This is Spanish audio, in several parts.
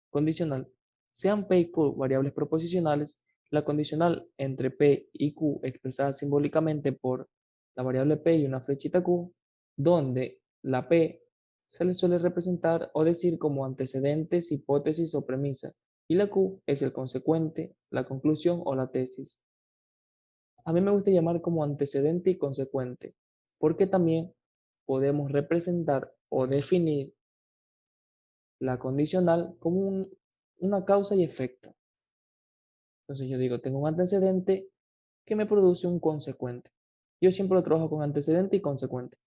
condicional. Sean P y Q variables proposicionales, la condicional entre P y Q expresada simbólicamente por la variable P y una flechita Q, donde la P se le suele representar o decir como antecedentes, hipótesis o premisa, y la Q es el consecuente, la conclusión o la tesis. A mí me gusta llamar como antecedente y consecuente, porque también podemos representar o definir la condicional como una causa y efecto. Entonces yo digo, tengo un antecedente que me produce un consecuente. Yo siempre lo trabajo con antecedente y consecuente.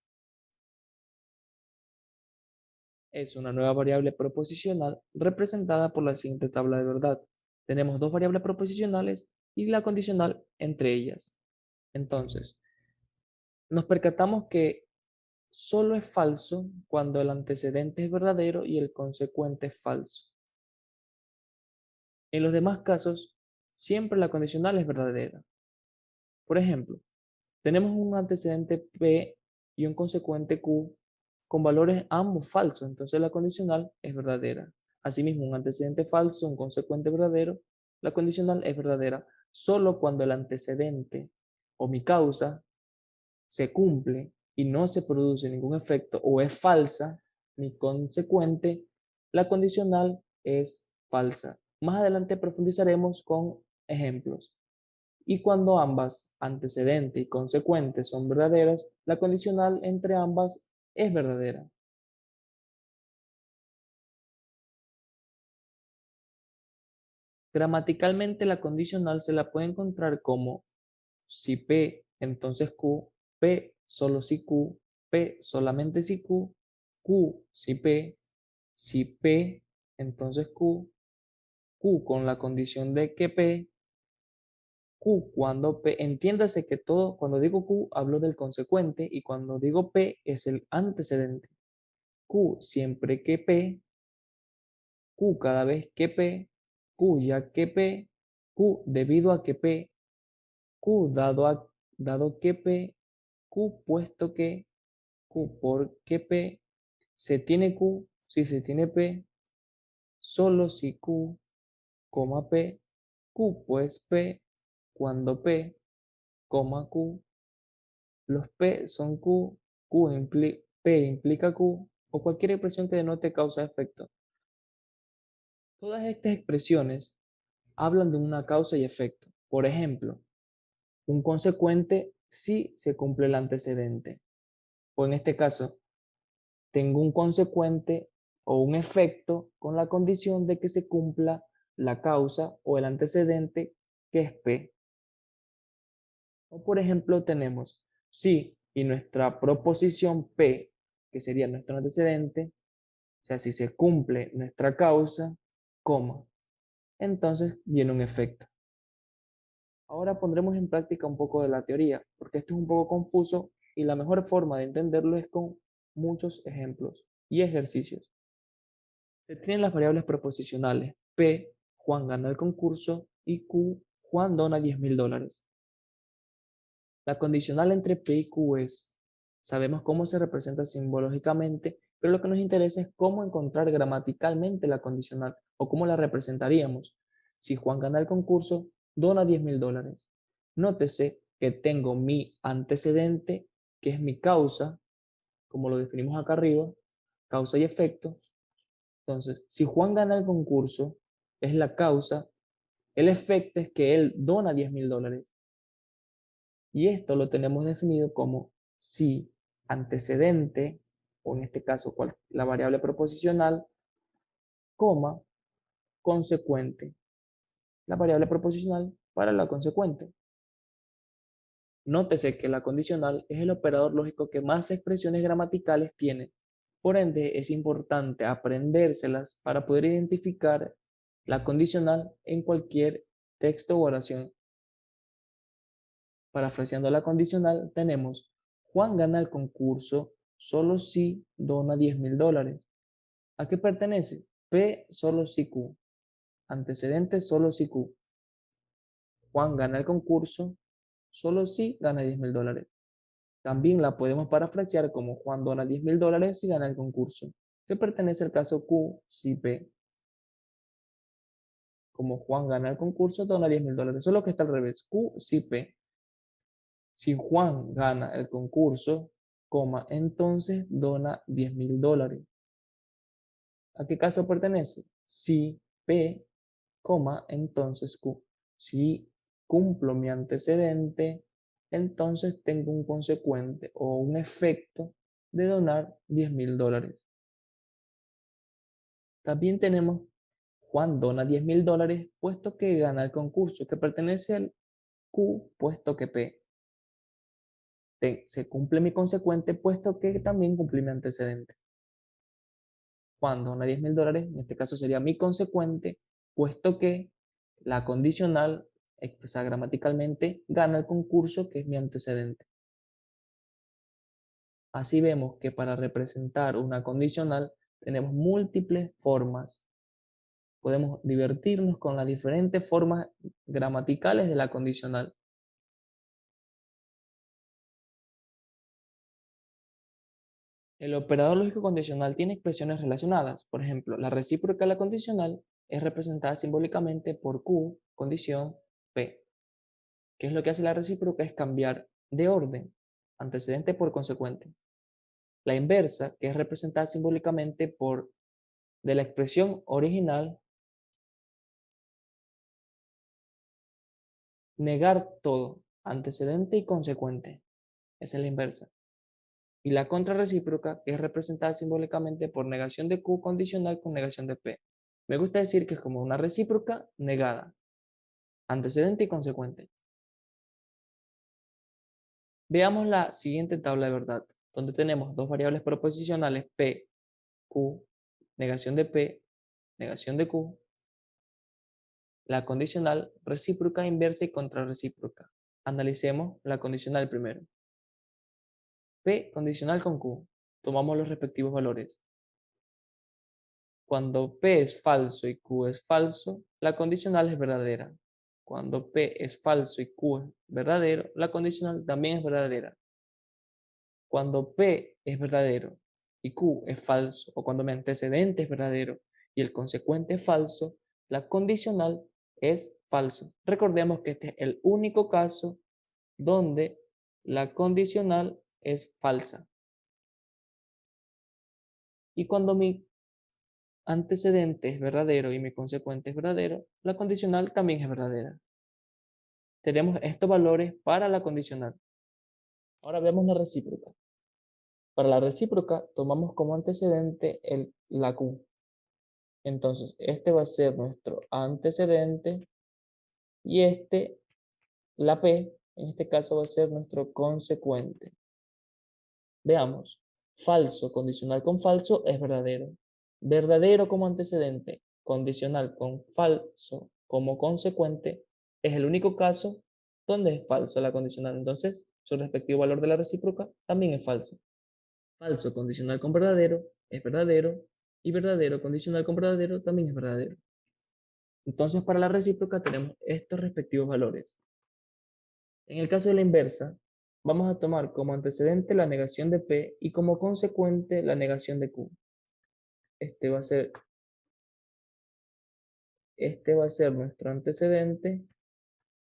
Es una nueva variable proposicional representada por la siguiente tabla de verdad. Tenemos dos variables proposicionales y la condicional entre ellas. Entonces, nos percatamos que solo es falso cuando el antecedente es verdadero y el consecuente es falso. En los demás casos, siempre la condicional es verdadera. Por ejemplo, tenemos un antecedente P y un consecuente Q con valores ambos falsos, entonces la condicional es verdadera. Asimismo, un antecedente falso, un consecuente verdadero, la condicional es verdadera solo cuando el antecedente o mi causa se cumple y no se produce ningún efecto o es falsa, mi consecuente, la condicional es falsa. Más adelante profundizaremos con ejemplos. Y cuando ambas, antecedente y consecuente, son verdaderas, la condicional entre ambas es verdadera. Gramaticalmente la condicional se la puede encontrar como si P, entonces Q, P solo si Q, P solamente si Q, Q si P, entonces Q con la condición de que P, Q cuando P, entiéndase que todo, cuando digo Q hablo del consecuente y cuando digo P es el antecedente. Q siempre que P, Q cada vez que P, Q ya que P, Q debido a que P, Q dado que P, Q puesto que, Q porque P, se tiene Q si se tiene P, solo si Q, coma P, Q pues P, cuando P, coma Q, los P son Q, P implica Q, o cualquier expresión que denote causa-efecto. Todas estas expresiones hablan de una causa y efecto. Por ejemplo, un consecuente si se cumple el antecedente. O en este caso, tengo un consecuente o un efecto con la condición de que se cumpla la causa o el antecedente que es P. O por ejemplo, tenemos si y nuestra proposición P, que sería nuestro antecedente, o sea, si se cumple nuestra causa, coma, entonces viene un efecto. Ahora pondremos en práctica un poco de la teoría, porque esto es un poco confuso y la mejor forma de entenderlo es con muchos ejemplos y ejercicios. Se tienen las variables proposicionales P, Juan gana el concurso, y Q, Juan dona $10,000. La condicional entre P y Q es, sabemos cómo se representa simbológicamente, pero lo que nos interesa es cómo encontrar gramaticalmente la condicional o cómo la representaríamos. Si Juan gana el concurso, dona $10,000. Nótese que tengo mi antecedente, que es mi causa, como lo definimos acá arriba, causa y efecto. Entonces, si Juan gana el concurso, es la causa, el efecto es que él dona $10,000. Y esto lo tenemos definido como si antecedente, o en este caso la variable proposicional, coma, consecuente. La variable proposicional para la consecuente. Nótese que la condicional es el operador lógico que más expresiones gramaticales tiene. Por ende, es importante aprendérselas para poder identificar la condicional en cualquier texto o oración. Parafraseando la condicional, tenemos Juan gana el concurso solo si dona $10,000. ¿A qué pertenece? P solo si Q. Antecedente solo si Q. Juan gana el concurso solo si gana $10,000. También la podemos parafrasear como Juan dona $10,000 si gana el concurso, que pertenece al caso Q si P. Como Juan gana el concurso, dona $10.000. Solo que está al revés. Q si P. Si Juan gana el concurso, coma, entonces dona $10.000. ¿A qué caso pertenece? Si P, coma, entonces Q. Si cumplo mi antecedente, entonces tengo un consecuente o un efecto de donar $10.000. También tenemos Juan dona $10.000 puesto que gana el concurso, que pertenece al Q puesto que P. Se cumple mi consecuente puesto que también cumplí mi antecedente. Juan dona $10.000, en este caso sería mi consecuente, puesto que la condicional, expresada gramaticalmente, gana el concurso, que es mi antecedente. Así vemos que para representar una condicional tenemos múltiples formas. Podemos divertirnos con las diferentes formas gramaticales de la condicional. El operador lógico condicional tiene expresiones relacionadas. Por ejemplo, la recíproca de la condicional es representada simbólicamente por Q, condición, P. ¿Qué es lo que hace la recíproca? Es cambiar de orden, antecedente por consecuente. La inversa, que es representada simbólicamente por de la expresión original, negar todo, antecedente y consecuente. Esa es la inversa. Y la contrarrecíproca, que es representada simbólicamente por negación de Q condicional con negación de P. Me gusta decir que es como una recíproca negada, antecedente y consecuente. Veamos la siguiente tabla de verdad, donde tenemos dos variables proposicionales P, Q, negación de P, negación de Q, la condicional, recíproca, inversa y contrarrecíproca. Analicemos la condicional primero. P condicional con Q. Tomamos los respectivos valores. Cuando P es falso y Q es falso, la condicional es verdadera. Cuando P es falso y Q es verdadero, la condicional también es verdadera. Cuando P es verdadero y Q es falso, o cuando mi antecedente es verdadero y el consecuente es falso, la condicional es falso. Recordemos que este es el único caso donde la condicional es falsa. Y cuando mi antecedente es verdadero y mi consecuente es verdadero, la condicional también es verdadera. Tenemos estos valores para la condicional. Ahora vemos la recíproca. Para la recíproca tomamos como antecedente la Q. Entonces, este va a ser nuestro antecedente y la P, en este caso va a ser nuestro consecuente. Veamos. Falso condicional con falso es verdadero. Verdadero como antecedente, condicional con falso como consecuente, es el único caso donde es falso la condicional. Entonces, su respectivo valor de la recíproca también es falso. Falso condicional con verdadero es verdadero y verdadero condicional con verdadero también es verdadero. Entonces, para la recíproca tenemos estos respectivos valores. En el caso de la inversa, vamos a tomar como antecedente la negación de P y como consecuente la negación de Q. Este va a ser, este va a ser nuestro antecedente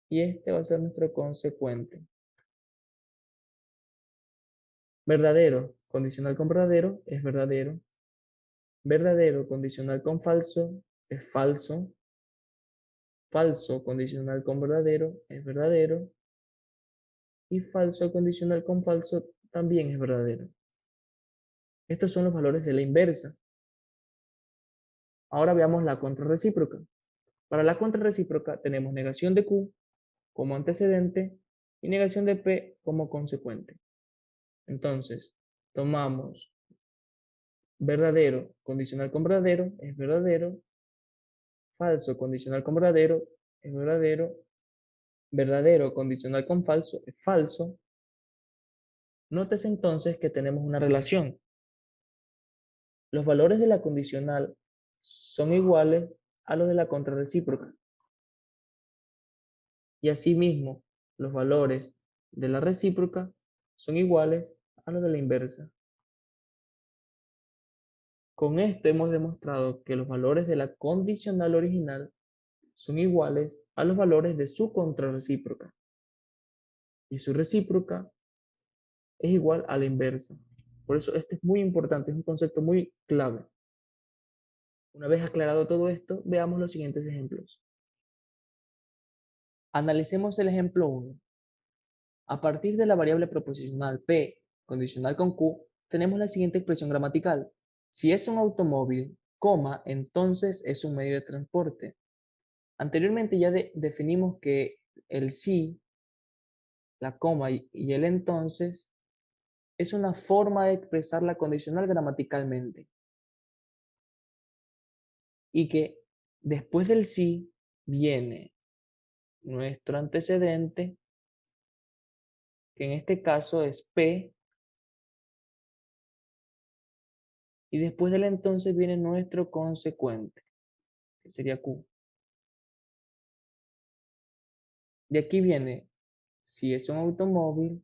y este va a ser nuestro consecuente. Verdadero, condicional con verdadero, es verdadero. Verdadero, condicional con falso, es falso. Falso, condicional con verdadero, es verdadero. Y falso, condicional con falso, también es verdadero. Estos son los valores de la inversa. Ahora veamos la contrarrecíproca. Para la contrarrecíproca tenemos negación de Q como antecedente y negación de P como consecuente. Entonces, tomamos verdadero, condicional con verdadero, es verdadero. Falso, condicional con verdadero, es verdadero. Verdadero, condicional con falso, es falso. Nótese entonces que tenemos una relación. Los valores de la condicional son iguales a los de la contrarrecíproca. Y asimismo, los valores de la recíproca son iguales a los de la inversa. Con esto hemos demostrado que los valores de la condicional original son iguales a los valores de su contrarrecíproca. Y su recíproca es igual a la inversa. Por eso este es muy importante, es un concepto muy clave. Una vez aclarado todo esto, veamos los siguientes ejemplos. Analicemos el ejemplo 1. A partir de la variable proposicional P condicional con Q, tenemos la siguiente expresión gramatical. Si es un automóvil, coma, entonces es un medio de transporte. Anteriormente ya definimos que el si, la coma y el entonces es una forma de expresar la condicional gramaticalmente. Y que después del si viene nuestro antecedente, que en este caso es P, y después del entonces viene nuestro consecuente, que sería Q. De aquí viene, si es un automóvil,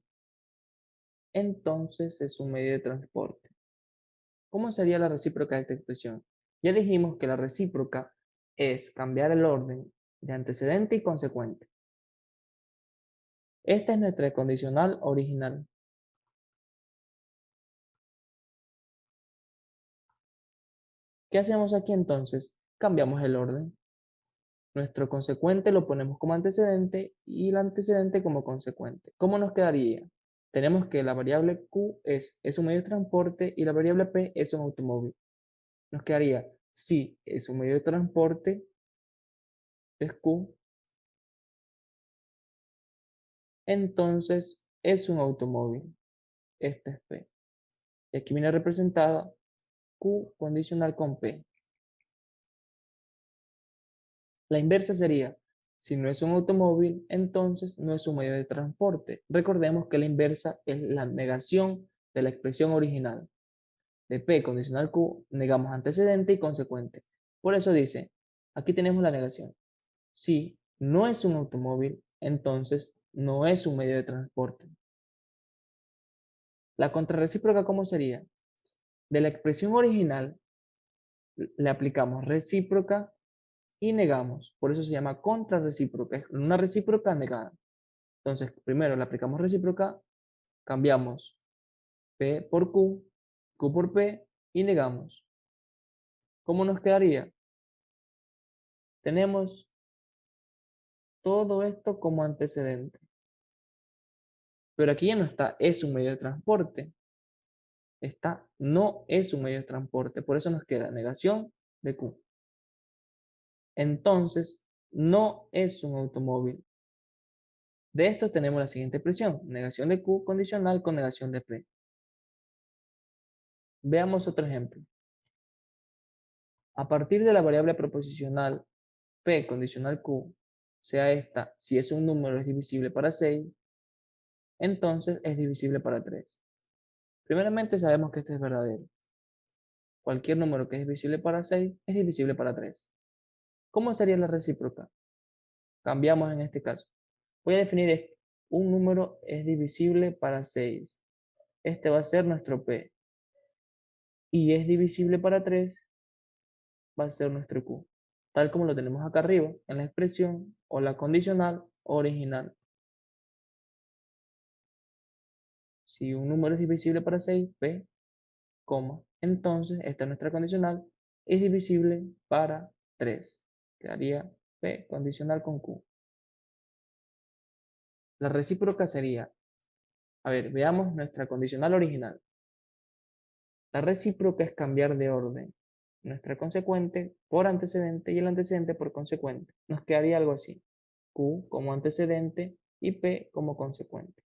entonces es un medio de transporte. ¿Cómo sería la recíproca de esta expresión? Ya dijimos que la recíproca es cambiar el orden de antecedente y consecuente. Esta es nuestra condicional original. ¿Qué hacemos aquí entonces? Cambiamos el orden. Nuestro consecuente lo ponemos como antecedente y el antecedente como consecuente. ¿Cómo nos quedaría? Tenemos que la variable Q es un medio de transporte y la variable P es un automóvil. Nos quedaría si es un medio de transporte, es Q, entonces es un automóvil. Este es P. Y aquí viene representada Q condicional con P. La inversa sería, si no es un automóvil, entonces no es un medio de transporte. Recordemos que la inversa es la negación de la expresión original. De P condicional Q, negamos antecedente y consecuente. Por eso dice, aquí tenemos la negación. Si no es un automóvil, entonces no es un medio de transporte. La contrarrecíproca, ¿cómo sería? De la expresión original le aplicamos recíproca y negamos. Por eso se llama contrarrecíproca. Es una recíproca negada. Entonces, primero le aplicamos recíproca, cambiamos P por Q, Q por P y negamos. ¿Cómo nos quedaría? Tenemos todo esto como antecedente. Pero aquí ya no está, es un medio de transporte. Está, no es un medio de transporte. Por eso nos queda negación de Q. Entonces, no es un automóvil. De esto tenemos la siguiente expresión. Negación de Q condicional con negación de P. Veamos otro ejemplo. A partir de la variable proposicional P condicional Q, sea esta, si es un número es divisible para 6, entonces es divisible para 3. Primeramente sabemos que esto es verdadero. Cualquier número que es divisible para 6 es divisible para 3. ¿Cómo sería la recíproca? Cambiamos en este caso. Voy a definir esto. Un número es divisible para 6. Este va a ser nuestro P. Y es divisible para 3, va a ser nuestro Q. Tal como lo tenemos acá arriba, en la expresión o la condicional original. Si un número es divisible para 6, P, entonces esta es nuestra condicional, es divisible para 3. Quedaría P condicional con Q. La recíproca sería, a ver, veamos nuestra condicional original. La recíproca es cambiar de orden. Nuestra consecuente por antecedente y el antecedente por consecuente. Nos quedaría algo así. Q como antecedente y P como consecuente.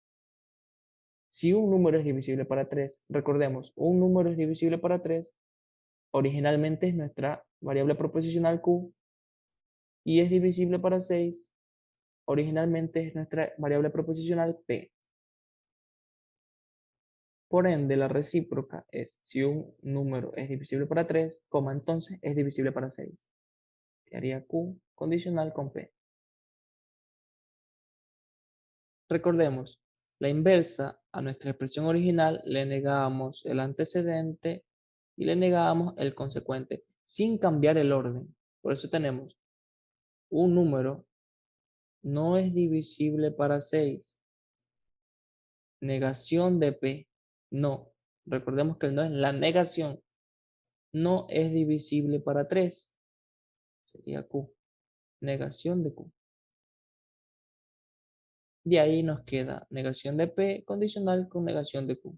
Si un número es divisible para 3, recordemos, un número es divisible para 3, originalmente es nuestra variable proposicional Q, y es divisible para 6, originalmente es nuestra variable proposicional P. Por ende, la recíproca es si un número es divisible para 3, entonces es divisible para 6. Quedaría Q condicional con P. Recordemos, la inversa a nuestra expresión original le negamos el antecedente y le negamos el consecuente, sin cambiar el orden. Por eso tenemos un número no es divisible para 6, negación de P. No. Recordemos que el no es la negación. No es divisible para 3. Sería Q. Negación de Q. De ahí nos queda negación de P condicional con negación de Q.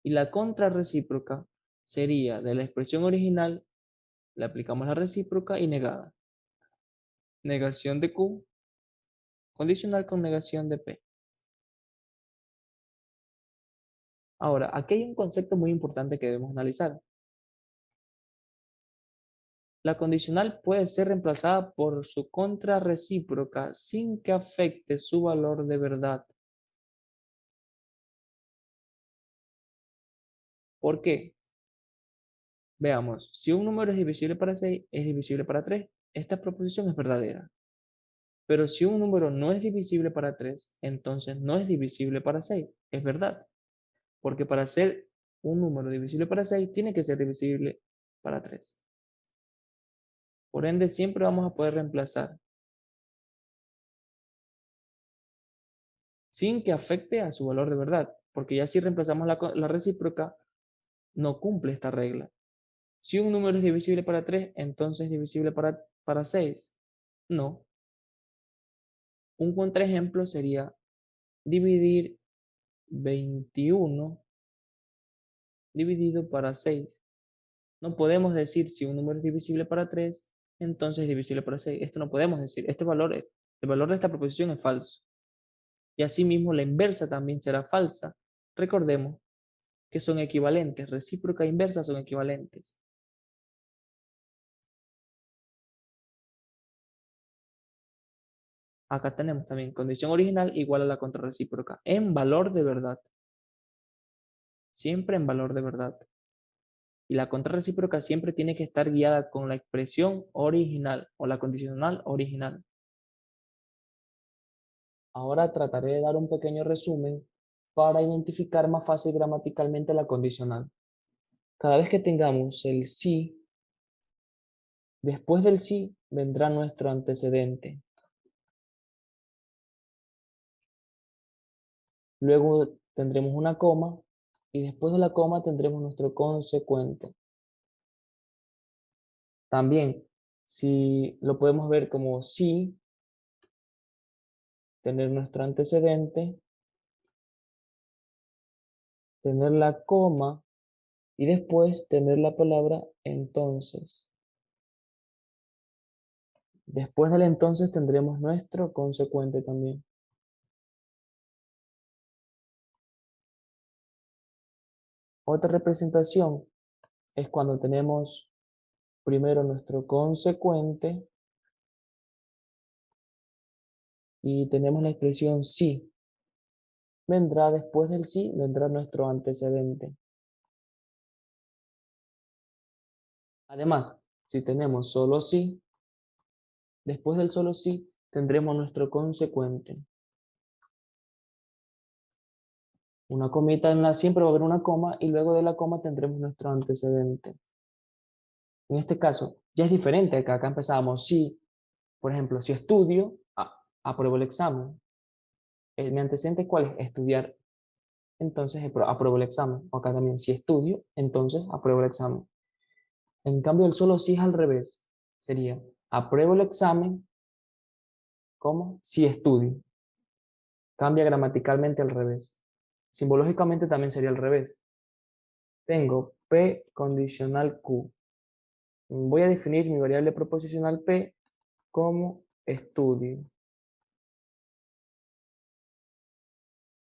Y la contrarrecíproca sería de la expresión original, le aplicamos la recíproca y negada. Negación de Q condicional con negación de P. Ahora, aquí hay un concepto muy importante que debemos analizar. La condicional puede ser reemplazada por su contrarrecíproca sin que afecte su valor de verdad. ¿Por qué? Veamos, si un número es divisible para 6, es divisible para 3. Esta proposición es verdadera. Pero si un número no es divisible para 3, entonces no es divisible para 6. Es verdad. Porque para ser un número divisible para 6, tiene que ser divisible para 3. Por ende, siempre vamos a poder reemplazar sin que afecte a su valor de verdad. Porque ya si reemplazamos la recíproca, no cumple esta regla. Si un número es divisible para 3, entonces es divisible para 6. No. Un contraejemplo sería dividir 21 dividido para 6. No podemos decir si un número es divisible para 3, entonces es divisible para 6. Esto no podemos decir. El valor de esta proposición es falso. Y asimismo la inversa también será falsa. Recordemos que son equivalentes. Recíproca e inversa son equivalentes. Acá tenemos también condición original igual a la contrarrecíproca en valor de verdad. Siempre en valor de verdad. Y la contrarrecíproca siempre tiene que estar guiada con la expresión original o la condicional original. Ahora trataré de dar un pequeño resumen para identificar más fácil gramaticalmente la condicional. Cada vez que tengamos el sí, después del sí vendrá nuestro antecedente. Luego tendremos una coma y después de la coma tendremos nuestro consecuente. También, si lo podemos ver como sí, tener nuestro antecedente, tener la coma y después tener la palabra entonces. Después del entonces tendremos nuestro consecuente también. Otra representación es cuando tenemos primero nuestro consecuente y tenemos la expresión sí. Vendrá después del sí, vendrá nuestro antecedente. Además, si tenemos solo sí, después del solo sí tendremos nuestro consecuente. Una comita siempre va a haber una coma y luego de la coma tendremos nuestro antecedente. En este caso, ya es diferente, que acá empezábamos si, por ejemplo, si estudio, apruebo el examen. Mi antecedente, ¿cuál es? Estudiar. Entonces apruebo el examen. O acá también, si estudio, entonces apruebo el examen. En cambio, el solo si es al revés. Sería, apruebo el examen, ¿cómo? Si estudio. Cambia gramaticalmente al revés. Simbológicamente también sería al revés. Tengo P condicional Q. Voy a definir mi variable proposicional P como estudio.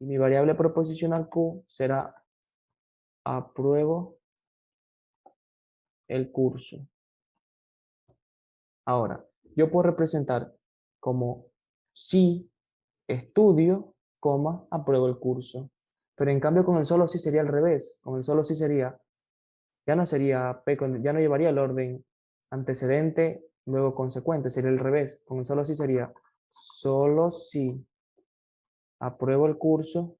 Y mi variable proposicional Q será apruebo el curso. Ahora, yo puedo representar como si estudio, coma, apruebo el curso. Pero en cambio con el solo sí sería al revés. Con el solo sí sería, ya no sería P, ya no llevaría el orden antecedente, luego consecuente, sería el revés. Con el solo sí sería solo si apruebo el curso,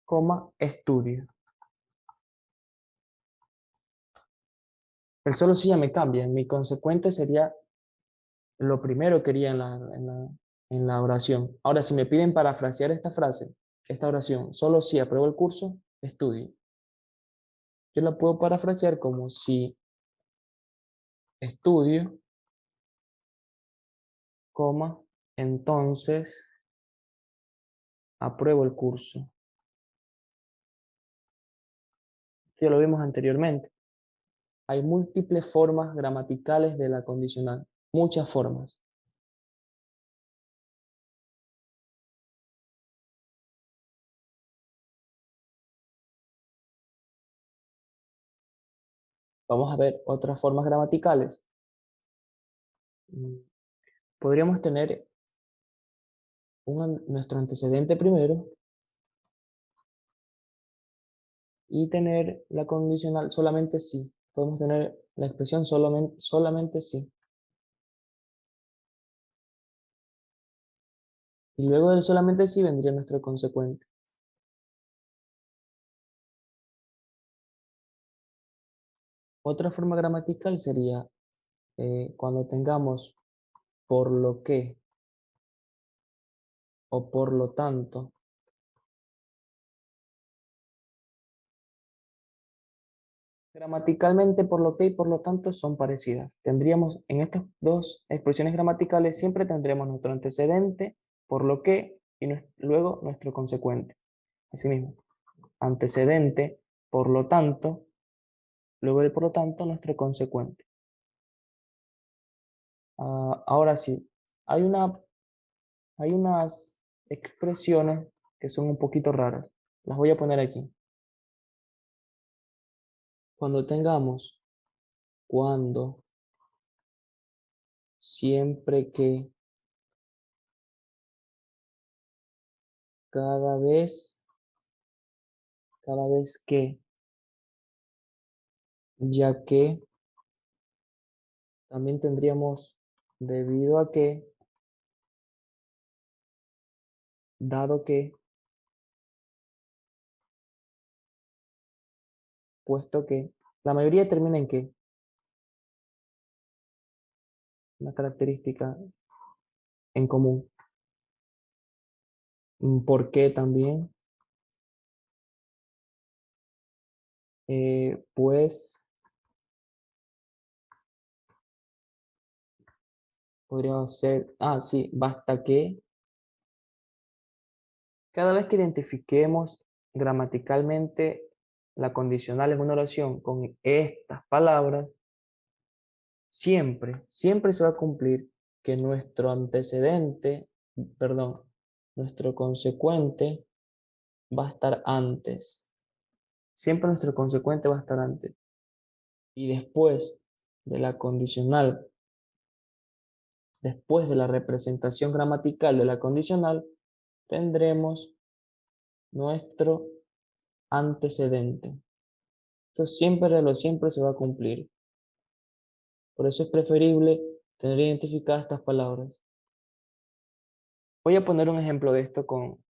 coma, estudio. El solo sí ya me cambia. Mi consecuente sería lo primero que haría en la oración. Ahora, si me piden parafrasear esta frase, esta oración, solo si apruebo el curso, estudio. Yo la puedo parafrasear como si estudio, coma, entonces apruebo el curso. Ya lo vimos anteriormente. Hay múltiples formas gramaticales de la condicional, muchas formas. Vamos a ver otras formas gramaticales. Podríamos tener nuestro antecedente primero y tener la condicional solamente sí. Podemos tener la expresión solamente sí. Y luego del solamente sí vendría nuestro consecuente. Otra forma gramatical sería cuando tengamos por lo que o por lo tanto. Gramaticalmente, por lo que y por lo tanto son parecidas. Tendríamos en estas dos expresiones gramaticales siempre tendremos nuestro antecedente, por lo que, y luego nuestro consecuente. Asimismo, antecedente, por lo tanto, luego de por lo tanto nuestro consecuente. Ahora sí, hay hay unas expresiones que son un poquito raras. Las voy a poner aquí. Cuando tengamos cuando, siempre que, cada vez que, ya que, también tendríamos debido a que, dado que, puesto que. La mayoría termina en que, una característica en común. ¿Por qué también? Pues podría ser, sí, basta que. Cada vez que identifiquemos gramaticalmente la condicional en una oración con estas palabras, siempre se va a cumplir que nuestro antecedente, perdón, nuestro consecuente va a estar antes. Siempre nuestro consecuente va a estar antes. Y después de la condicional, después de la representación gramatical de la condicional, tendremos nuestro antecedente. Esto siempre se va a cumplir. Por eso es preferible tener identificadas estas palabras. Voy a poner un ejemplo de esto con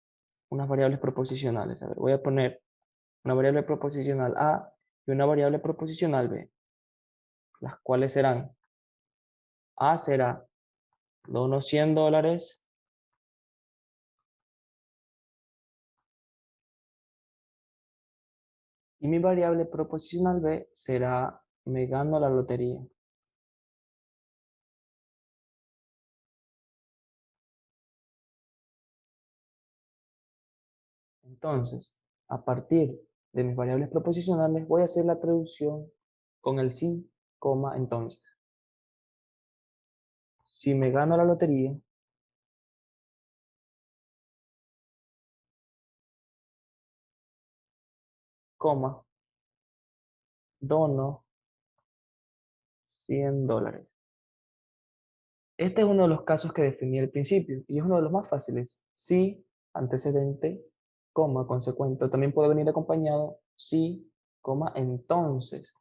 unas variables proposicionales. A ver, voy a poner una variable proposicional A y una variable proposicional B, las cuales serán, A será dono $100 y mi variable proposicional B será me gano la lotería. Entonces, a partir de mis variables proposicionales voy a hacer la traducción con el sí, coma, entonces. Si me gano la lotería, coma, dono $100. Este es uno de los casos que definí al principio y es uno de los más fáciles. Si, antecedente, coma, consecuente. También puede venir acompañado si, coma, entonces.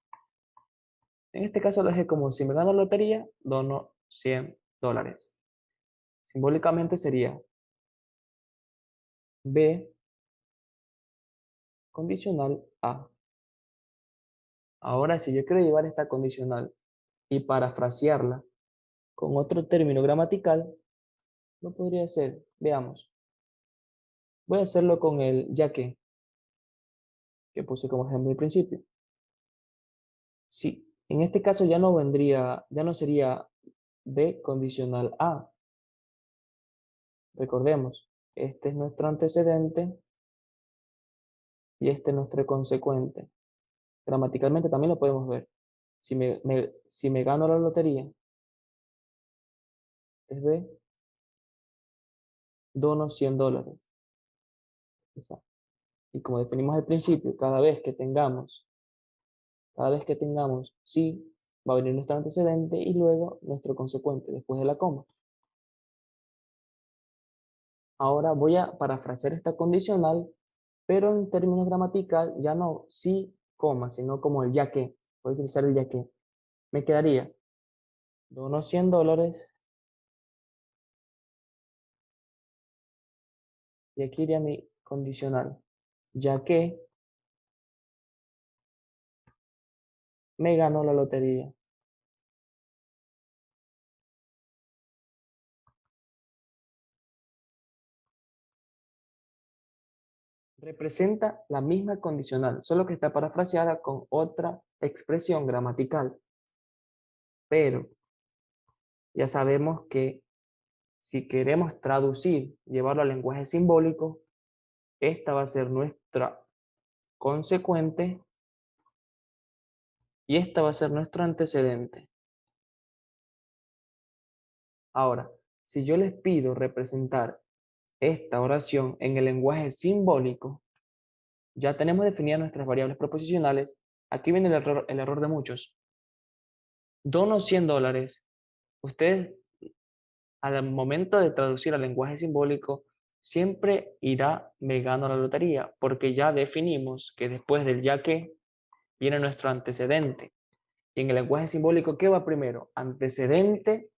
En este caso lo dejé como si me gano la lotería, dono $100. Simbólicamente sería B, condicional A. Ahora, si yo quiero llevar esta condicional y parafrasearla con otro término gramatical, lo podría hacer. Veamos. Voy a hacerlo con el ya que puse como ejemplo al principio. Sí, en este caso ya no vendría, ya no sería B condicional A. Recordemos, este es nuestro antecedente y este es nuestro consecuente. Gramaticalmente también lo podemos ver. Si me gano la lotería, es B, dono $100. Exacto. Y como definimos al principio, cada vez que tengamos sí, va a venir nuestro antecedente y luego nuestro consecuente después de la coma. Ahora voy a parafrasear esta condicional, pero en términos gramatical ya no sí, coma, sino como el ya que. Voy a utilizar el ya que. Me quedaría, dono $100 y aquí iría mi condicional, ya que me ganó la lotería. Representa la misma condicional, solo que está parafraseada con otra expresión gramatical. Pero ya sabemos que si queremos traducir, llevarlo al lenguaje simbólico, esta va a ser nuestra consecuente y esta va a ser nuestro antecedente. Ahora, si yo les pido representar esta oración en el lenguaje simbólico, ya tenemos definidas nuestras variables proposicionales. Aquí viene el error de muchos. Dono $100. Ustedes, al momento de traducir al lenguaje simbólico, siempre irá me gano la lotería, porque ya definimos que después del ya que viene nuestro antecedente. Y en el lenguaje simbólico, ¿qué va primero? Antecedente,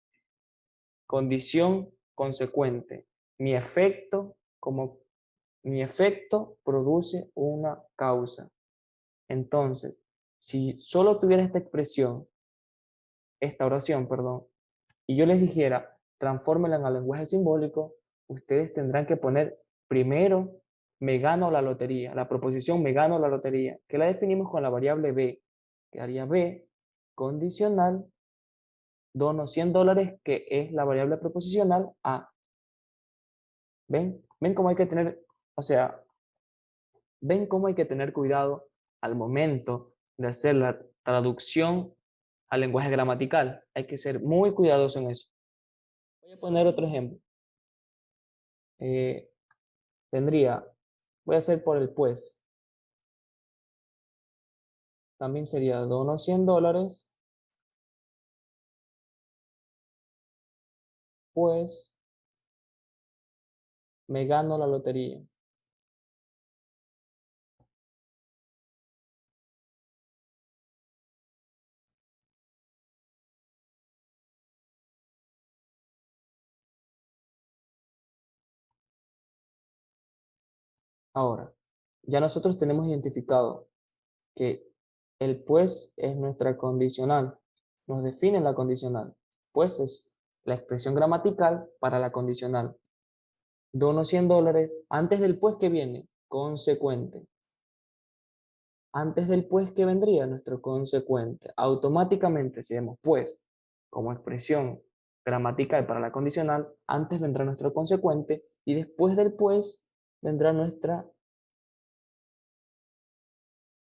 condición, consecuente. Mi efecto, como mi efecto produce una causa. Entonces, si solo tuviera esta expresión, esta oración, perdón, y yo les dijera, transfórmela en el lenguaje simbólico, ustedes tendrán que poner primero, me gano la lotería, la proposición me gano la lotería, que la definimos con la variable B, que haría B, condicional, dono $100, que es la variable proposicional A. ¿Ven? ¿Ven cómo hay que tener, o sea, ven cómo hay que tener cuidado al momento de hacer la traducción al lenguaje gramatical? Hay que ser muy cuidadoso en eso. Voy a poner otro ejemplo. Eh, Tendría, voy a hacer por el pues. También sería dono $100, pues me gano la lotería. Ahora, ya nosotros tenemos identificado que el pues es nuestra condicional. Nos define la condicional. Pues es la expresión gramatical para la condicional. Dono $100. Antes del pues que viene, consecuente. Antes del pues que vendría nuestro consecuente. Automáticamente, si vemos pues como expresión gramatical para la condicional, antes vendrá nuestro consecuente y después del pues vendrá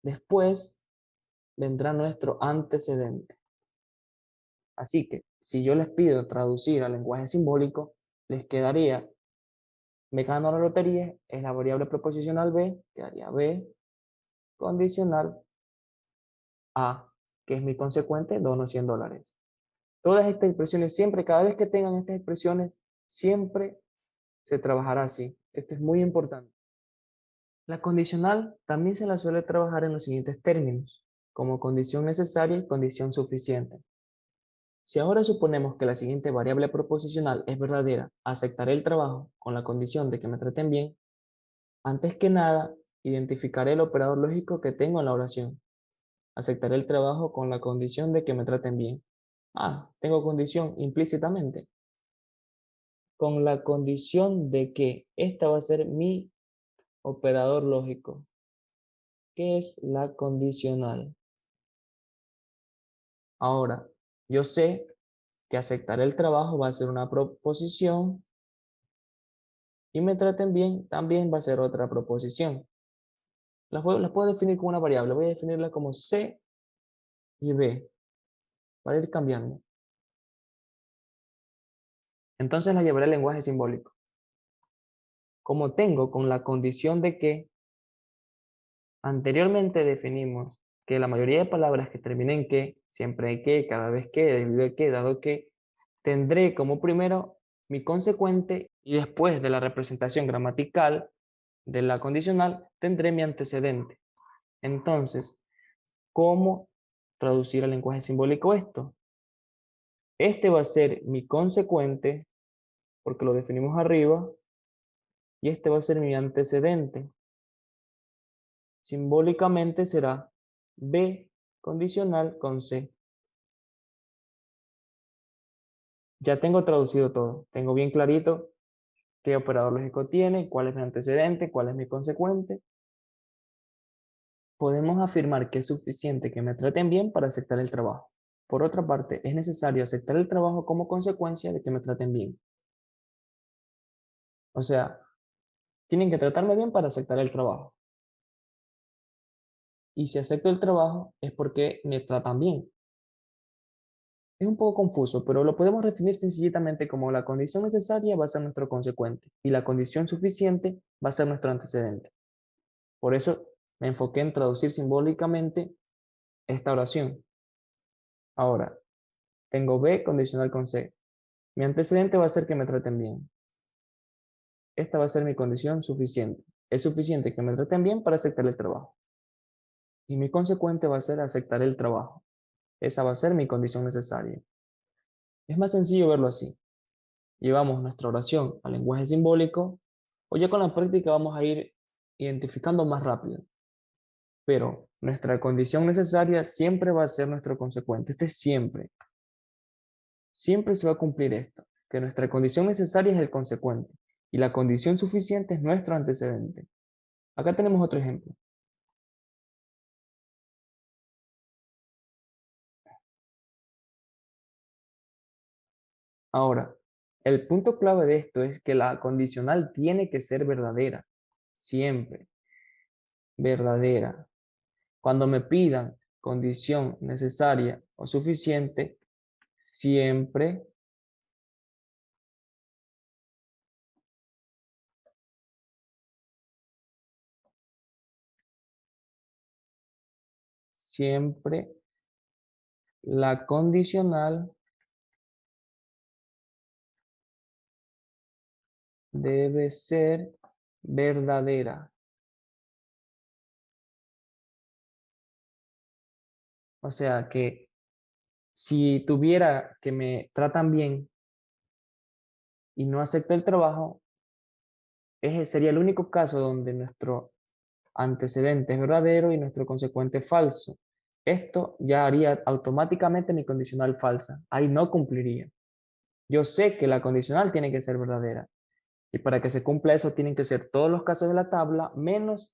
después vendrá nuestro antecedente. Así que si yo les pido traducir al lenguaje simbólico, les quedaría, me gano la lotería, es la variable proposicional B, quedaría B condicional A, que es mi consecuente, dono $100. Todas estas expresiones, siempre, cada vez que tengan estas expresiones, siempre se trabajará así. Esto es muy importante. La condicional también se la suele trabajar en los siguientes términos, como condición necesaria y condición suficiente. Si ahora suponemos que la siguiente variable proposicional es verdadera, aceptaré el trabajo con la condición de que me traten bien. Antes que nada, identificaré el operador lógico que tengo en la oración. Aceptaré el trabajo con la condición de que me traten bien. Ah, tengo condición implícitamente. Con la condición de que esta va a ser mi operador lógico. ¿Qué es la condicional? Ahora, yo sé que aceptar el trabajo va a ser una proposición y me traten bien también va a ser otra proposición. Las puedo definir como una variable. Voy a definirla como C y B para ir cambiando. Entonces la llevaré al lenguaje simbólico. Como tengo con la condición de que anteriormente definimos que la mayoría de palabras que terminen en que, siempre hay que, cada vez que, debido a que, dado que, tendré como primero mi consecuente y después de la representación gramatical de la condicional tendré mi antecedente. Entonces, ¿cómo traducir al lenguaje simbólico esto? Este va a ser mi consecuente, porque lo definimos arriba, y este va a ser mi antecedente. Simbólicamente será B condicional con C. Ya tengo traducido todo. Tengo bien clarito qué operador lógico tiene, cuál es mi antecedente, cuál es mi consecuente. Podemos afirmar que es suficiente que me traten bien para aceptar el trabajo. Por otra parte, es necesario aceptar el trabajo como consecuencia de que me traten bien. O sea, tienen que tratarme bien para aceptar el trabajo. Y si acepto el trabajo es porque me tratan bien. Es un poco confuso, pero lo podemos definir sencillamente como la condición necesaria va a ser nuestro consecuente y la condición suficiente va a ser nuestro antecedente. Por eso me enfoqué en traducir simbólicamente esta oración. Ahora, tengo B condicional con C. Mi antecedente va a ser que me traten bien. Esta va a ser mi condición suficiente. Es suficiente que me traten bien para aceptar el trabajo. Y mi consecuente va a ser aceptar el trabajo. Esa va a ser mi condición necesaria. Es más sencillo verlo así. Llevamos nuestra oración al lenguaje simbólico, o ya con la práctica vamos a ir identificando más rápido. Pero nuestra condición necesaria siempre va a ser nuestro consecuente. Este es siempre. Siempre se va a cumplir esto, que nuestra condición necesaria es el consecuente y la condición suficiente es nuestro antecedente. Acá tenemos otro ejemplo. Ahora, el punto clave de esto es que la condicional tiene que ser verdadera. Siempre. Verdadera. Cuando me pidan condición necesaria o suficiente, siempre, siempre la condicional debe ser verdadera. O sea que si tuviera que me tratan bien y no acepto el trabajo, ese sería el único caso donde nuestro antecedente es verdadero y nuestro consecuente es falso. Esto ya haría automáticamente mi condicional falsa. Ahí no cumpliría. Yo sé que la condicional tiene que ser verdadera. Y para que se cumpla eso, tienen que ser todos los casos de la tabla, menos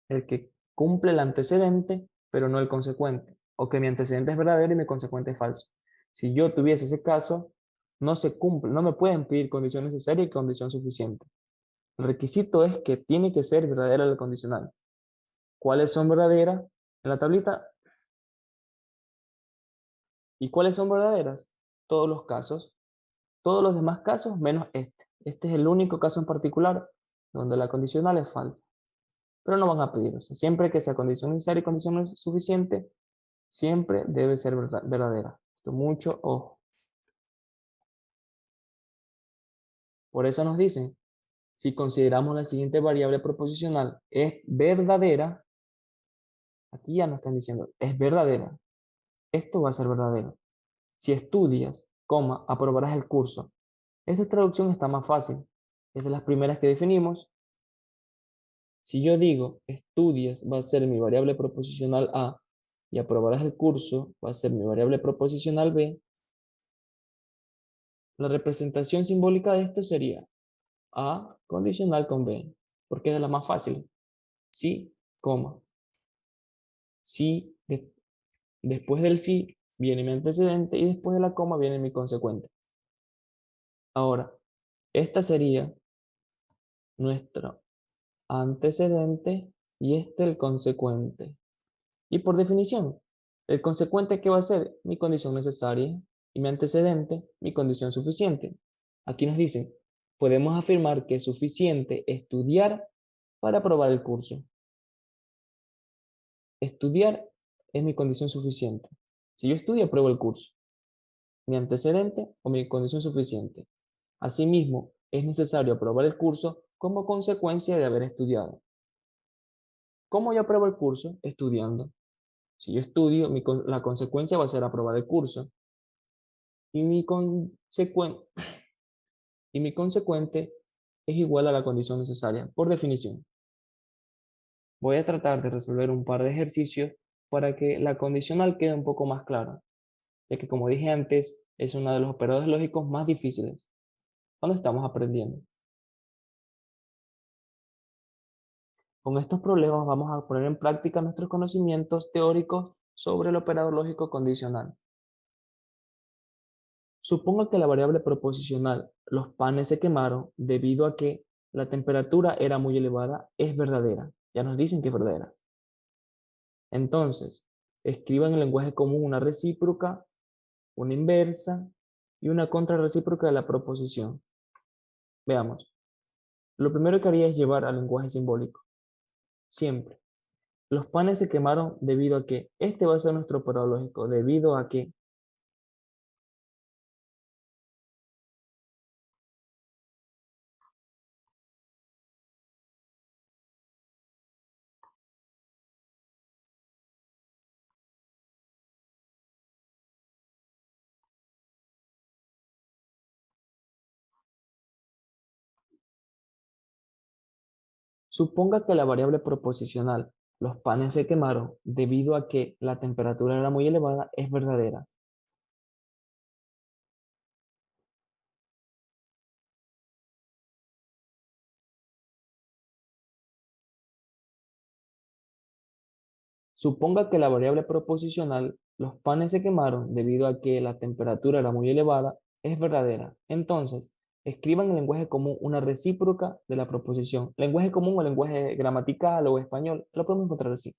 el que cumple el antecedente, pero no el consecuente. O que mi antecedente es verdadero y mi consecuente es falso. Si yo tuviese ese caso, no se cumple, no me pueden pedir condición necesaria y condición suficiente. El requisito es que tiene que ser verdadera la condicional. ¿Cuáles son verdaderas en la tablita? ¿Y cuáles son verdaderas? Todos los casos. Todos los demás casos menos este. Este es el único caso en particular donde la condicional es falsa. Pero no van a pedir. O sea, siempre que sea condición necesaria y condición suficiente, siempre debe ser verdadera. Esto mucho ojo. Por eso nos dicen, si consideramos la siguiente variable proposicional es verdadera, aquí ya nos están diciendo, es verdadera. Esto va a ser verdadero. Si estudias, coma, aprobarás el curso. Esta traducción está más fácil. Es de las primeras que definimos Si yo digo estudias va a ser mi variable proposicional A y aprobarás el curso va a ser mi variable proposicional B, la representación simbólica de esto sería A condicional con B, porque es la más fácil. Sí, coma. Sí, después del sí viene mi antecedente y después de la coma viene mi consecuente. Ahora, esta sería nuestro antecedente y este el consecuente. Y por definición, el consecuente, ¿qué va a ser? Mi condición necesaria y mi antecedente, mi condición suficiente. Aquí nos dicen, podemos afirmar que es suficiente estudiar para aprobar el curso. Estudiar es mi condición suficiente. Si yo estudio, apruebo el curso. Mi antecedente o mi condición suficiente. Asimismo, es necesario aprobar el curso como consecuencia de haber estudiado. ¿Cómo yo apruebo el curso? Estudiando. Si yo estudio, la consecuencia va a ser aprobar el curso. Y mi consecuente es igual a la condición necesaria, por definición. Voy a tratar de resolver un par de ejercicios para que la condicional quede un poco más clara, ya que como dije antes, es uno de los operadores lógicos más difíciles cuando estamos aprendiendo. Con estos problemas vamos a poner en práctica nuestros conocimientos teóricos sobre el operador lógico condicional. Supongo que la variable proposicional los panes se quemaron debido a que la temperatura era muy elevada es verdadera. Ya nos dicen que es verdadera. Entonces, escriba en el lenguaje común una recíproca, una inversa y una contrarrecíproca de la proposición. Veamos. Lo primero que haría es llevar al lenguaje simbólico. Siempre. Los panes se quemaron debido a que, este va a ser nuestro operador lógico, debido a que, suponga que la variable proposicional, los panes se quemaron debido a que la temperatura era muy elevada, es verdadera. Suponga que la variable proposicional, los panes se quemaron debido a que la temperatura era muy elevada, es verdadera. Entonces, escriban en lenguaje común una recíproca de la proposición. Lenguaje común o lenguaje gramatical o español, lo podemos encontrar así.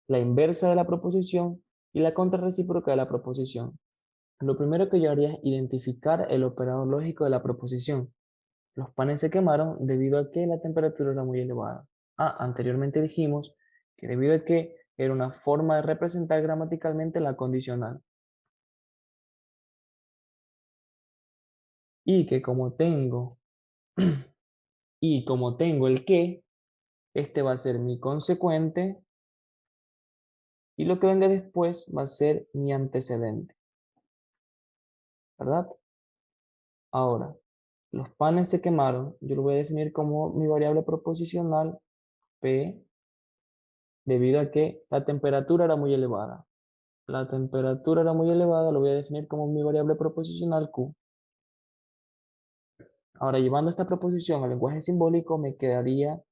La inversa de la proposición y la contrarrecíproca de la proposición. Lo primero que yo haría es identificar el operador lógico de la proposición. Los panes se quemaron debido a que la temperatura era muy elevada. Anteriormente dijimos que debido a que era una forma de representar gramaticalmente la condicional. Y que como tengo, y como tengo el que, este va a ser mi consecuente y lo que venga después va a ser mi antecedente, ¿verdad? Ahora, los panes se quemaron, yo lo voy a definir como mi variable proposicional P debido a que la temperatura era muy elevada. La temperatura era muy elevada, lo voy a definir como mi variable proposicional Q. Ahora, llevando esta proposición al lenguaje simbólico, me quedaría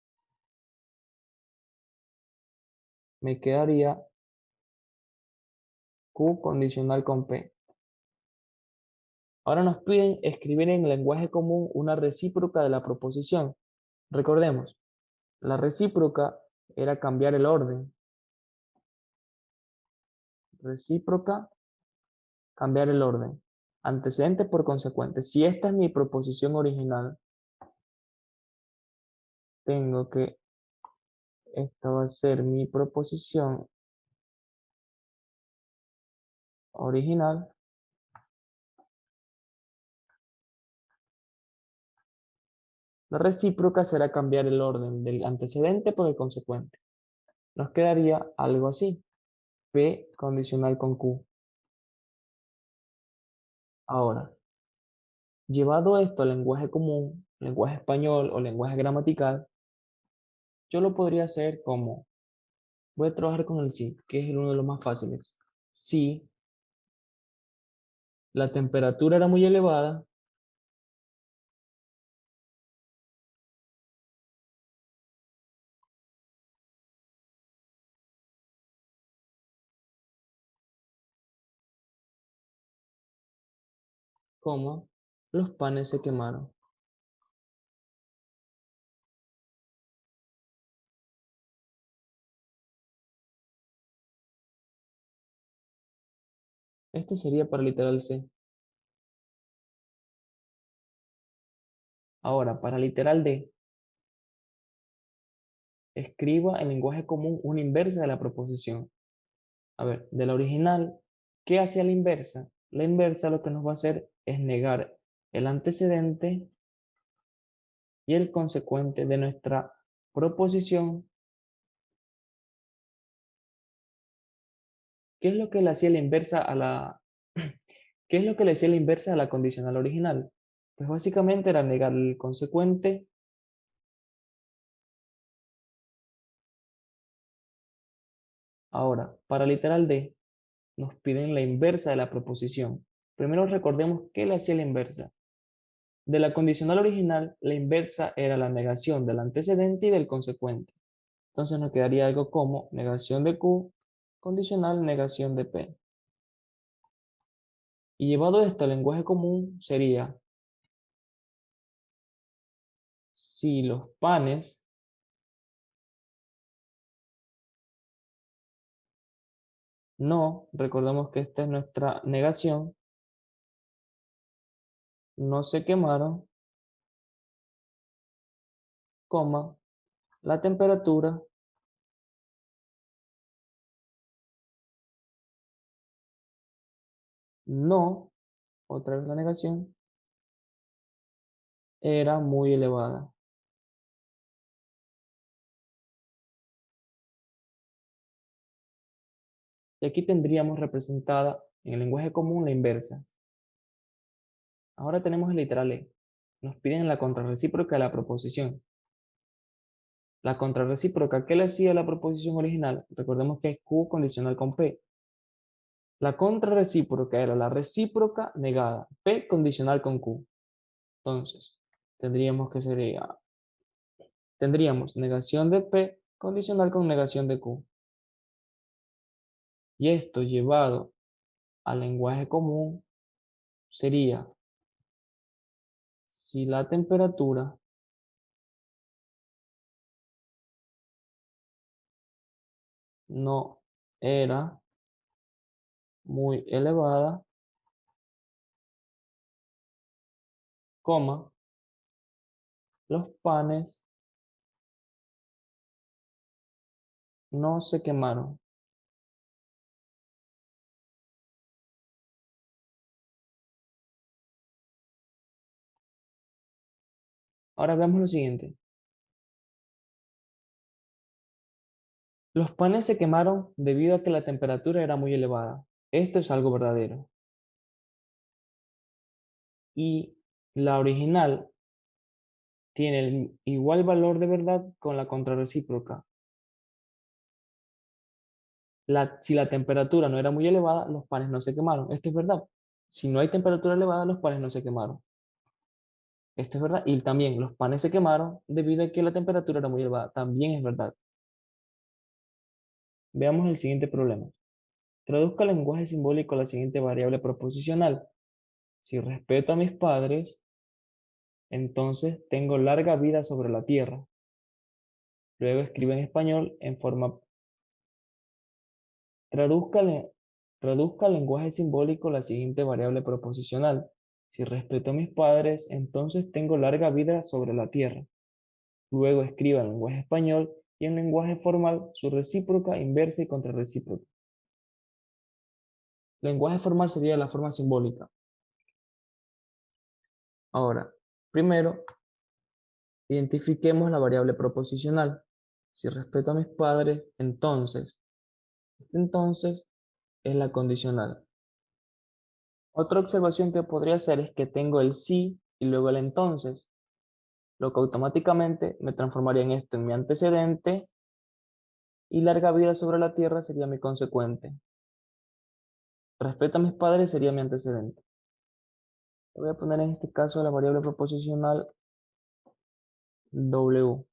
Q condicional con P. Ahora nos piden escribir en lenguaje común una recíproca de la proposición. Recordemos, la recíproca era cambiar el orden. Recíproca, cambiar el orden. Antecedente por consecuente. Si esta es mi proposición original, tengo que esta va a ser mi proposición original. La recíproca será cambiar el orden del antecedente por el consecuente. Nos quedaría algo así. P condicional con Q. Ahora, llevado esto al lenguaje común, lenguaje español o lenguaje gramatical, Yo lo podría hacer como, voy a trabajar con el si, que es uno de los más fáciles. Si la temperatura era muy elevada, coma, los panes se quemaron. Este sería para literal C. Ahora, para literal D, escriba en lenguaje común una inversa de la proposición. A ver, de la original, ¿qué hacía la inversa? La inversa lo que nos va a hacer es negar el antecedente y el consecuente de nuestra proposición. ¿Qué es lo que le hacía la inversa a la, ¿qué es lo que le hacía la inversa a la condicional original? Pues básicamente era negar el consecuente. Ahora, para literal D, nos piden la inversa de la proposición. Primero recordemos qué le hacía la inversa. De la condicional original, la inversa era la negación del antecedente y del consecuente. Entonces nos quedaría algo como negación de Q, condicional negación de P. Y llevado esto al lenguaje común sería, si los panes no, recordemos que esta es nuestra negación, no se quemaron, coma, la temperatura no, otra vez la negación, era muy elevada. Y aquí tendríamos representada en el lenguaje común la inversa. Ahora tenemos el literal E. Nos piden la contrarrecíproca de la proposición. La contrarrecíproca, ¿qué le hacía a la proposición original? Recordemos que es Q condicional con P. La contrarrecíproca era la recíproca negada, P condicional con Q. Entonces, tendríamos negación de P condicional con negación de Q. Y esto llevado al lenguaje común sería, si la temperatura no era muy elevada, coma, los panes no se quemaron. Ahora veamos lo siguiente. Los panes se quemaron debido a que la temperatura era muy elevada. Esto es algo verdadero. Y la original tiene el igual valor de verdad con la contrarrecíproca. Si la temperatura no era muy elevada, los panes no se quemaron. Esto es verdad. Si no hay temperatura elevada, los panes no se quemaron. Esto es verdad. Y también los panes se quemaron debido a que la temperatura era muy elevada. También es verdad. Veamos el siguiente problema. Traduzca el lenguaje simbólico a la siguiente variable proposicional. Si respeto a mis padres, entonces tengo larga vida sobre la tierra. Luego escribe en español en forma. Traduzca, traduzca al lenguaje simbólico la siguiente variable proposicional. Si respeto a mis padres, entonces tengo larga vida sobre la tierra. Luego escriba en lenguaje español y en lenguaje formal su recíproca, inversa y contrarrecíproca. Lenguaje formal sería la forma simbólica. Ahora, primero, identifiquemos la variable proposicional. Si respeto a mis padres, entonces. Este entonces es la condicional. Otra observación que podría hacer es que tengo el sí y luego el entonces. lo que automáticamente me transformaría en esto en mi antecedente y larga vida sobre la tierra sería mi consecuente. Respeto a mis padres sería mi antecedente. Voy a poner en este caso la variable proposicional W.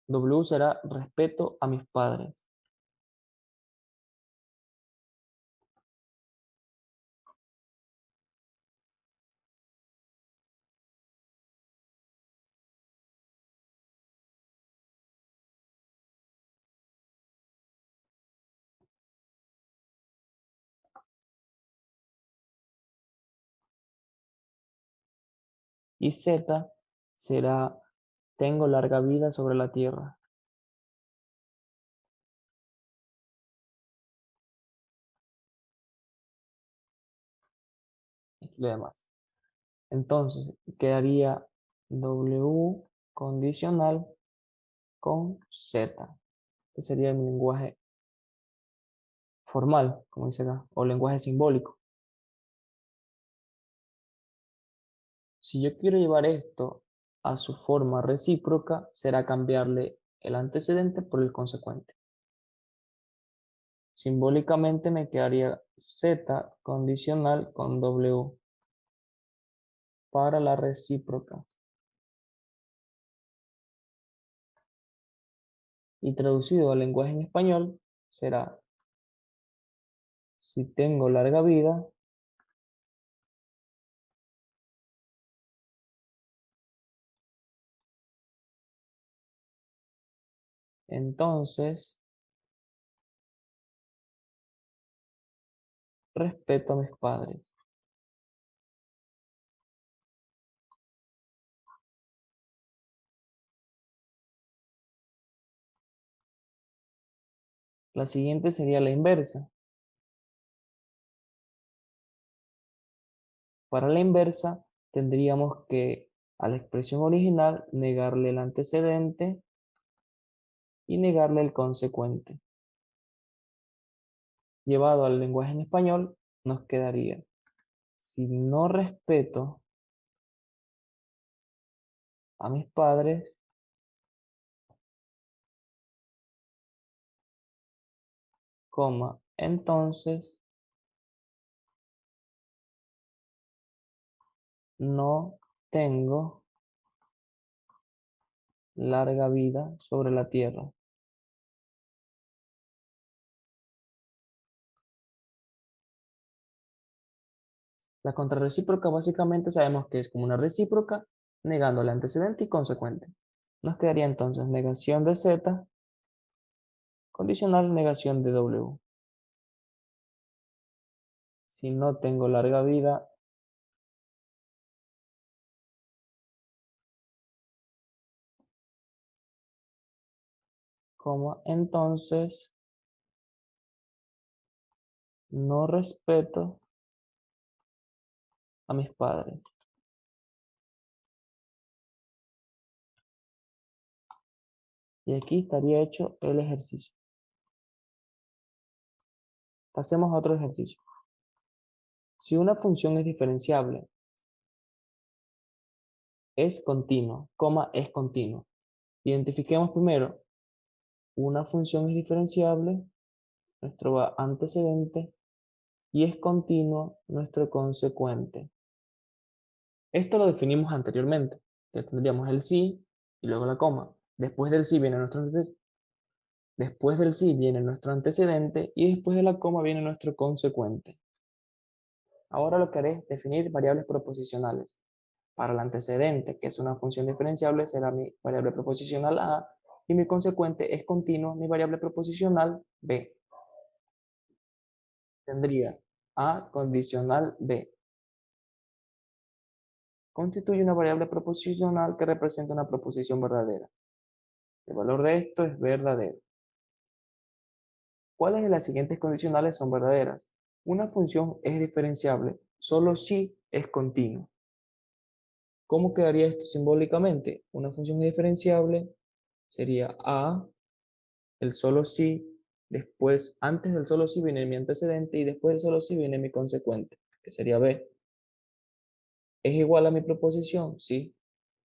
W será respeto a mis padres. Y Z será tengo larga vida sobre la tierra. Y lo demás. Entonces quedaría W condicional con Z. Que sería mi lenguaje formal, como dice acá, o lenguaje simbólico. Si yo quiero llevar esto a su forma recíproca, será cambiarle el antecedente por el consecuente. Simbólicamente me quedaría Z condicional con W para la recíproca. Y traducido al lenguaje en español será, si tengo larga vida, entonces respeto a mis padres. La siguiente sería la inversa. Para la inversa, tendríamos que a la expresión original negarle el antecedente y negarle el consecuente. Llevado al lenguaje en español, nos quedaría, si no respeto a mis padres, coma, entonces no tengo larga vida sobre la tierra. La contrarrecíproca básicamente sabemos que es como una recíproca negando el antecedente y consecuente. Nos quedaría entonces negación de Z, condicional negación de W. Si no tengo larga vida, coma, entonces no respeto a mis padres. Y aquí estaría hecho el ejercicio. Pasemos a otro ejercicio. Si una función es diferenciable, es continua, coma, es continua. Identifiquemos primero, una función es diferenciable, nuestro antecedente, y es continuo, nuestro consecuente. Esto lo definimos anteriormente, que tendríamos el sí y luego la coma. Después del sí viene nuestro antecedente y después de la coma viene nuestro consecuente. Ahora lo que haré es definir variables proposicionales. Para el antecedente, que es una función diferenciable, será mi variable proposicional A y mi consecuente es continuo, mi variable proposicional B. Tendría A condicional B. Constituye una variable proposicional que representa una proposición verdadera. El valor de esto es verdadero. ¿Cuáles de las siguientes condicionales son verdaderas? Una función es diferenciable solo si es continua. ¿Cómo quedaría esto simbólicamente? Una función diferenciable sería A, el solo si, después, antes del solo si viene mi antecedente y después del solo si viene mi consecuente, que sería B. ¿Es igual a mi proposición? Sí.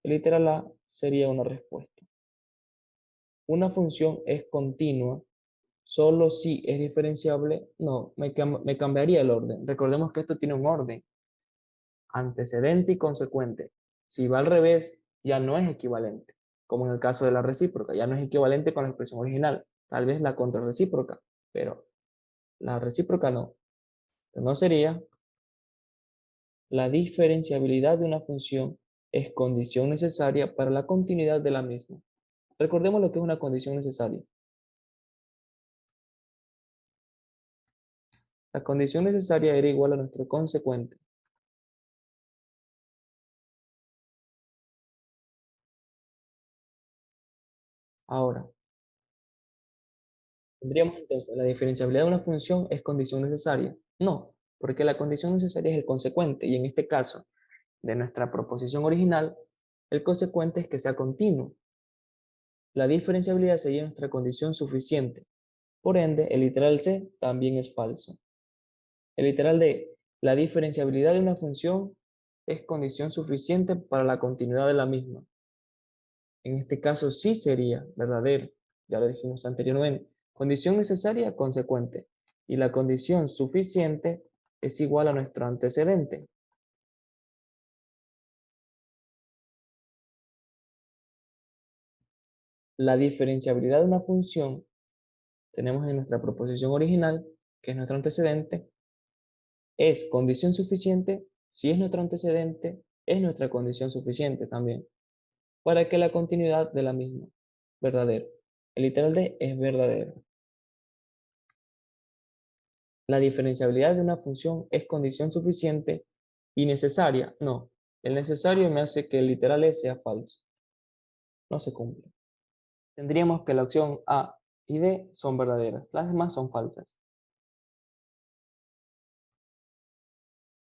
El literal A sería una respuesta. Una función es continua solo si es diferenciable. No, me cambiaría el orden. Recordemos que esto tiene un orden, antecedente y consecuente. Si va al revés, ya no es equivalente, como en el caso de la recíproca, ya no es equivalente con la expresión original, tal vez la contrarrecíproca, pero la recíproca no. No sería: la diferenciabilidad de una función es condición necesaria para la continuidad de la misma. Recordemos lo que es una condición necesaria. La condición necesaria era igual a nuestro consecuente. Ahora, tendríamos entonces: la diferenciabilidad de una función es condición necesaria. No, porque la condición necesaria es el consecuente, y en este caso, de nuestra proposición original, el consecuente es que sea continuo. La diferenciabilidad sería nuestra condición suficiente. Por ende, el literal C también es falso. El literal D: la diferenciabilidad de una función es condición suficiente para la continuidad de la misma. En este caso sí sería verdadero, ya lo dijimos anteriormente. Condición necesaria, consecuente. Y la condición suficiente es igual a nuestro antecedente. La diferenciabilidad de una función, tenemos en nuestra proposición original, que es nuestro antecedente, es condición suficiente si es nuestro antecedente, es nuestra condición suficiente también, para que la continuidad de la misma, verdadero. El literal D es verdadero. La diferenciabilidad de una función es condición suficiente y necesaria. No, el necesario me hace que el literal E sea falso. No se cumple. Tendríamos que la opción A y D son verdaderas, las demás son falsas.